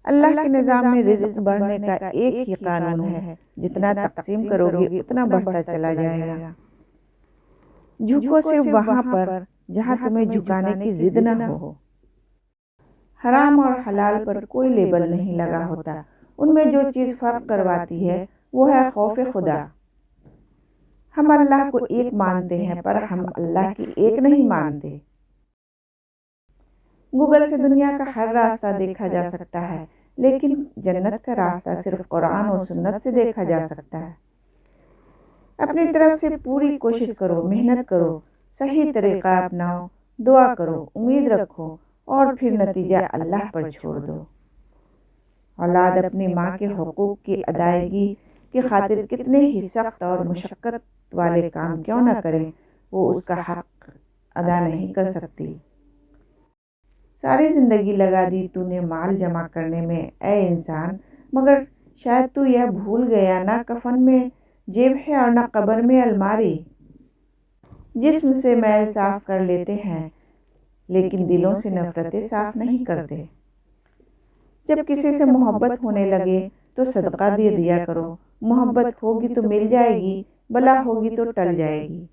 اللہ کے نظام میں رزق بڑھنے کا ایک ہی قانون ہے، جتنا تقسیم کرو گے اتنا بڑھتا چلا جائے گا۔ جھکو صرف وہاں پر جہاں تمہیں جھکانے کی ضد نہ ہو۔ حرام اور حلال پر کوئی لیبل نہیں لگا ہوتا، ان میں جو چیز فرق کرواتی ہے وہ ہے خوف خدا۔ ہم اللہ کو ایک مانتے ہیں پر ہم اللہ کی ایک نہیں مانتے۔ گوگل سے دنیا کا ہر راستہ دیکھا جا سکتا ہے، لیکن جنت کا راستہ صرف قرآن و سنت سے دیکھا جا سکتا ہے۔ اپنی طرف سے پوری کوشش کرو، محنت کرو، صحیح طریقہ اپناؤ، دعا کرو، امید رکھو اور پھر نتیجہ اللہ پر چھوڑ دو۔ اولاد اپنی ماں کے حقوق کی ادائیگی کی خاطر کتنے ہی سخت اور مشقت والے کام کیوں نہ کریں، وہ اس کا حق ادا نہیں کر سکتی۔ ساری زندگی لگا دی تو نے مال جمع کرنے میں اے انسان، مگر شاید تو یہ بھول گیا نہ کفن میں جیب ہے اور نہ قبر میں الماری۔ جسم سے میل صاف کر لیتے ہیں لیکن دلوں سے نفرتیں صاف نہیں کرتے۔ جب کسی سے محبت ہونے لگے تو صدقہ دے دیا کرو، محبت ہوگی تو مل جائے گی، بلا ہوگی تو ٹل جائے گی۔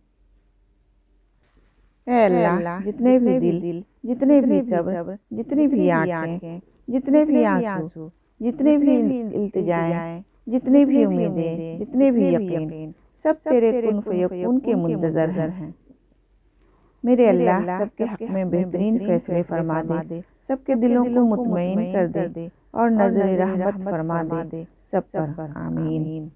اے اللہ، جتنے بھی دل، جتنے بھی صبر، جتنی بھی آنکھیں، جتنے بھی آنسو، جتنے بھی التجائیں، جتنی بھی امیدیں، جتنے بھی یقین، سب تیرے کن فیکون کے منتظر ہیں۔ میرے اللہ سب کے حق میں بہترین فیصلے فرما دے، سب کے دلوں کو مطمئن کر دے اور نظر رحمت فرما دے سب پر، آمین۔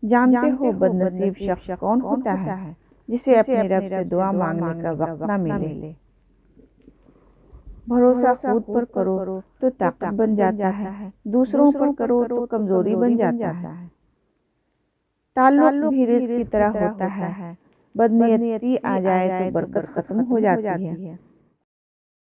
جانتے ہو بد نصیب شخص کون ہوتا ہے؟ جسے اپنے رب سے دعا مانگنے کا وقت نہ ملے۔ بھروسہ خود پر کرو تو طاقت بن جاتا ہے، دوسروں پر کرو تو کمزوری بن جاتا ہے۔ تعلق بھی رزق کی طرح ہوتا ہے، بدنیتی آ جائے تو برکت ختم ہو جاتی ہے۔